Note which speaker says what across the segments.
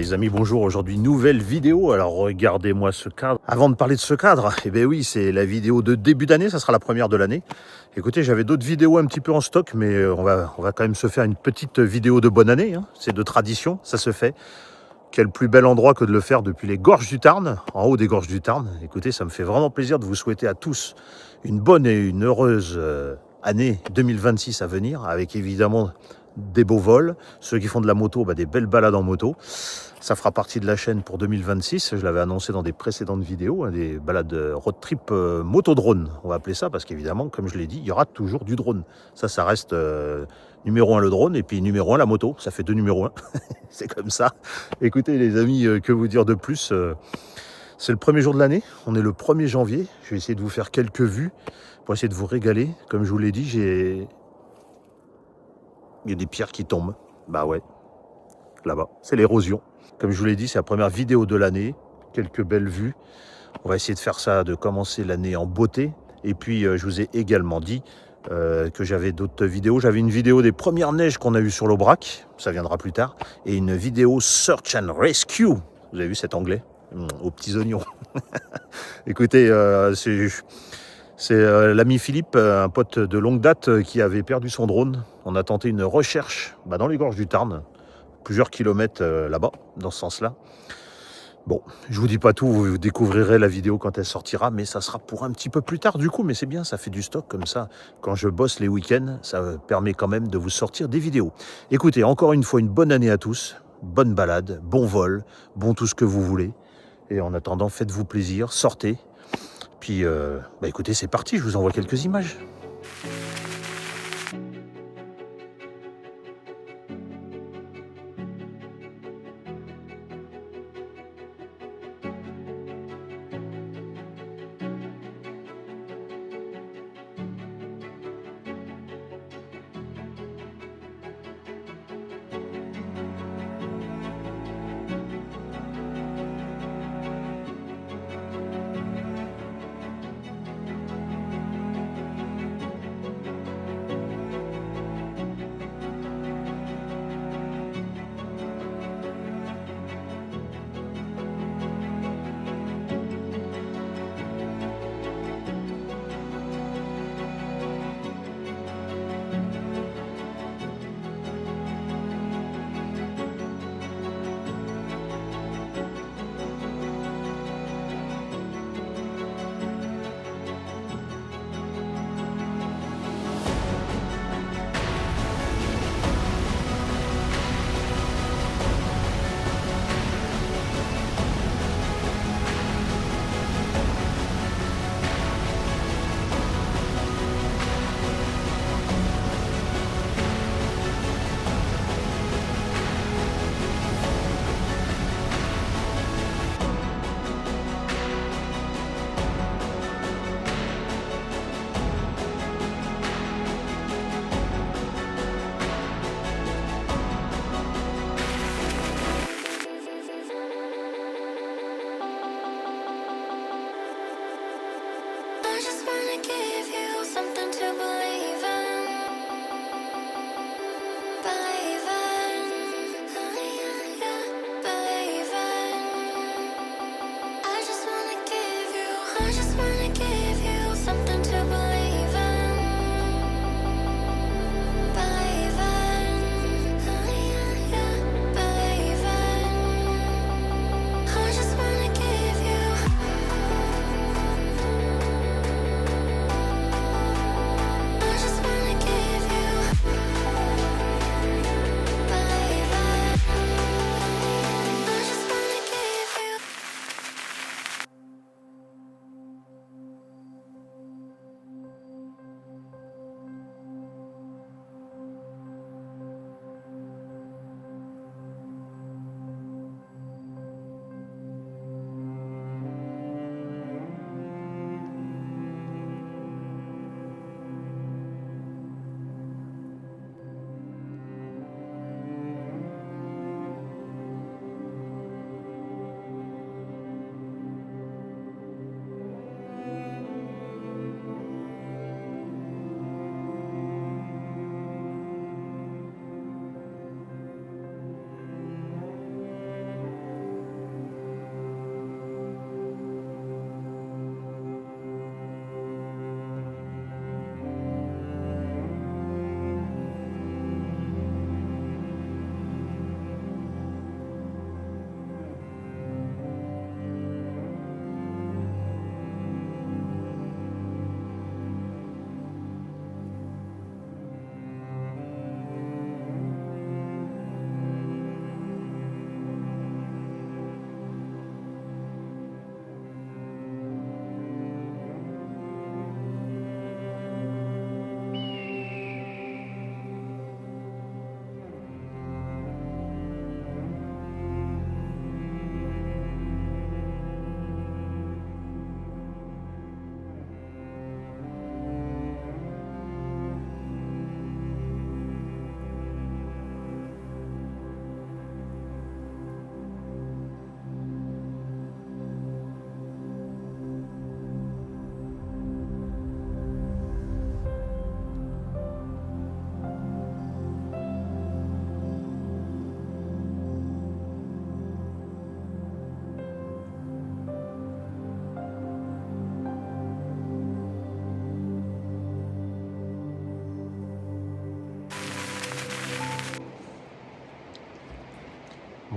Speaker 1: Les amis, bonjour. Aujourd'hui, nouvelle vidéo. Alors, regardez-moi ce cadre. Avant de parler de ce cadre, eh bien oui, c'est la vidéo de début d'année. Ça sera la première de l'année. Écoutez, j'avais d'autres vidéos un petit peu en stock, mais on va quand même se faire une petite vidéo de bonne année. Hein. C'est de tradition, ça se fait. Quel plus bel endroit que de le faire depuis les Gorges du Tarn, en haut des Gorges du Tarn. Écoutez, ça me fait vraiment plaisir de vous souhaiter à tous une bonne et une heureuse année 2026 à venir, avec évidemment des beaux vols. Ceux qui font de la moto, des belles balades en moto. Ça fera partie de la chaîne pour 2026. Je l'avais annoncé dans des précédentes vidéos, hein, des balades road trip moto-drone. On va appeler ça parce qu'évidemment, comme je l'ai dit, il y aura toujours du drone. Ça reste numéro 1 le drone et puis numéro 1 la moto. Ça fait 2 numéros 1. C'est comme ça. Écoutez les amis, que vous dire de plus c'est le premier jour de l'année. On est le 1er janvier. Je vais essayer de vous faire quelques vues pour essayer de vous régaler. Comme je vous l'ai dit, il y a des pierres qui tombent. Bah ouais, là-bas. C'est l'érosion. Comme je vous l'ai dit, c'est la première vidéo de l'année. Quelques belles vues. On va essayer de faire ça, de commencer l'année en beauté. Et puis, je vous ai également dit que j'avais d'autres vidéos. J'avais une vidéo des premières neiges qu'on a eues sur l'Aubrac. Ça viendra plus tard. Et une vidéo Search and Rescue. Vous avez vu cet anglais aux petits oignons. Écoutez, c'est l'ami Philippe, un pote de longue date, qui avait perdu son drone. On a tenté une recherche dans les Gorges du Tarn. Plusieurs kilomètres là-bas, dans ce sens-là. Bon, je vous dis pas tout, vous découvrirez la vidéo quand elle sortira, mais ça sera pour un petit peu plus tard du coup, mais c'est bien, ça fait du stock comme ça. Quand je bosse les week-ends, ça permet quand même de vous sortir des vidéos. Écoutez, encore une fois, une bonne année à tous, bonne balade, bon vol, bon tout ce que vous voulez. Et en attendant, faites-vous plaisir, sortez. Puis, écoutez, c'est parti, je vous envoie quelques images.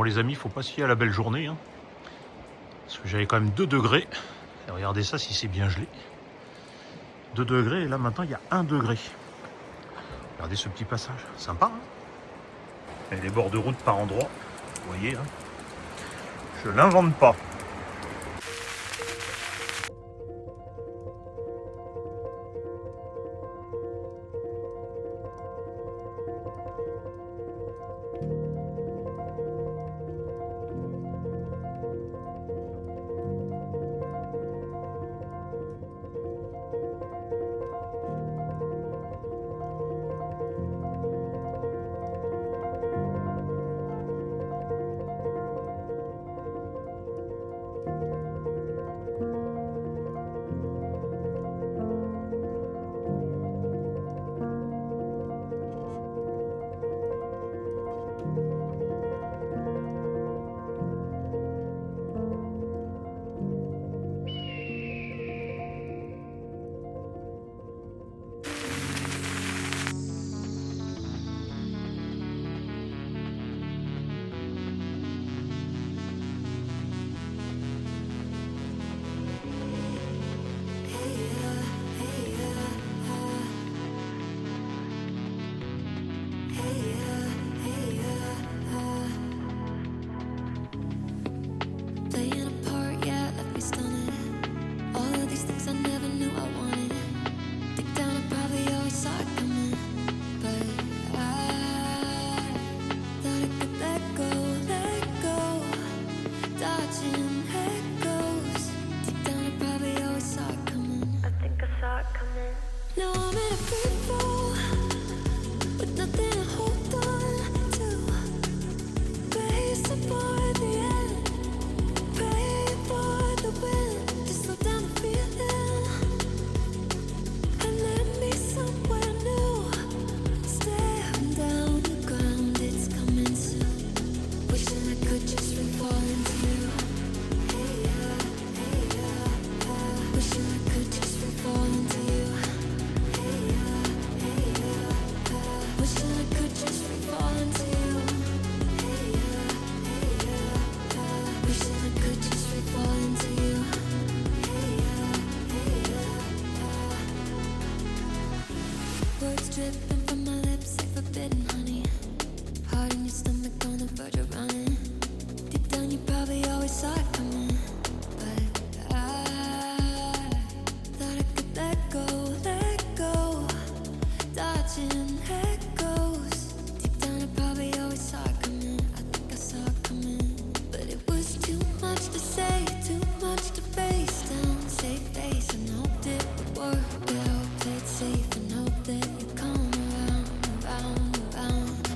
Speaker 1: Bon les amis, il faut pas se fier à la belle journée, hein, parce que j'avais quand même 2 degrés. Et regardez ça si c'est bien gelé. 2 degrés et là maintenant il y a 1 degré. Regardez ce petit passage, sympa hein. Et les bords de route par endroits, vous voyez hein. Je l'invente pas.
Speaker 2: Words dripping from my lips like forbidden honey. Heart in your stomach on the verge of running. Deep down you probably always saw it coming, but I thought I could let go, dodging echoes. Deep down I probably always saw it coming. I think I saw it coming, but it was too much to say, too much to face down. Save face and hoped it would work out. Played safe and hope that you come around.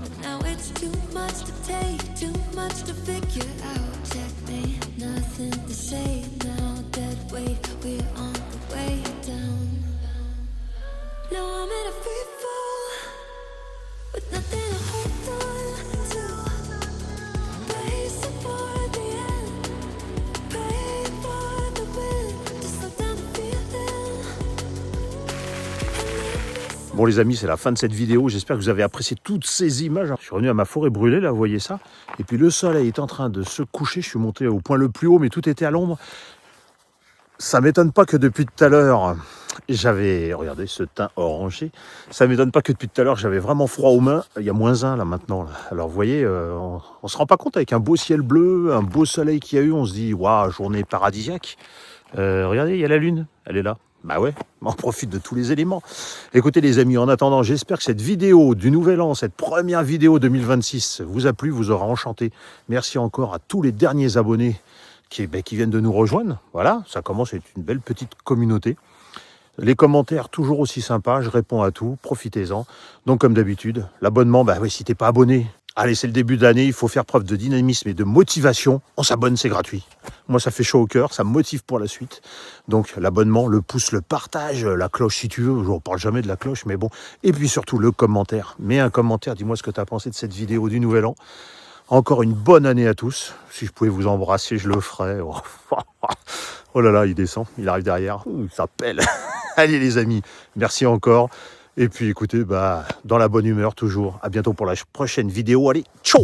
Speaker 2: But now it's too much to take, too much to figure out. Checkmate, nothing to say now. Dead weight, we're on the way down. Now I'm in a free fall with nothing to hold on to. Brace for the end, pray for the wind to slow down the feeling.
Speaker 1: Bon les amis, c'est la fin de cette vidéo. J'espère que vous avez apprécié toutes ces images. Je suis revenu à ma forêt brûlée, là, vous voyez ça. Et puis le soleil est en train de se coucher. Je suis monté au point le plus haut, mais tout était à l'ombre. Ça m'étonne pas que depuis tout à l'heure, regardez ce teint orangé. Ça m'étonne pas que depuis tout à l'heure, j'avais vraiment froid aux mains. Il y a -1 là maintenant. Là. Alors vous voyez, on se rend pas compte avec un beau ciel bleu, un beau soleil qu'il y a eu. On se dit, waouh, journée paradisiaque. Regardez, il y a la lune, elle est là. Bah ouais, on profite de tous les éléments. Écoutez les amis, en attendant, j'espère que cette vidéo du Nouvel An, cette première vidéo 2026 vous a plu, vous aura enchanté. Merci encore à tous les derniers abonnés qui viennent de nous rejoindre. Voilà, ça commence à être une belle petite communauté. Les commentaires toujours aussi sympas, je réponds à tout, profitez-en. Donc comme d'habitude, l'abonnement, bah oui, si t'es pas abonné, allez, c'est le début de l'année, il faut faire preuve de dynamisme et de motivation. On s'abonne, c'est gratuit. Moi, ça fait chaud au cœur, ça me motive pour la suite. Donc l'abonnement, le pouce, le partage, la cloche si tu veux. Je ne parle jamais de la cloche, mais bon. Et puis surtout le commentaire. Mets un commentaire, dis-moi ce que tu as pensé de cette vidéo du Nouvel An. Encore une bonne année à tous. Si je pouvais vous embrasser, je le ferais. Oh là là, il descend, il arrive derrière. Ouh, ça pèle. Allez les amis, merci encore. Et puis écoutez, dans la bonne humeur toujours. À bientôt pour la prochaine vidéo. Allez, ciao!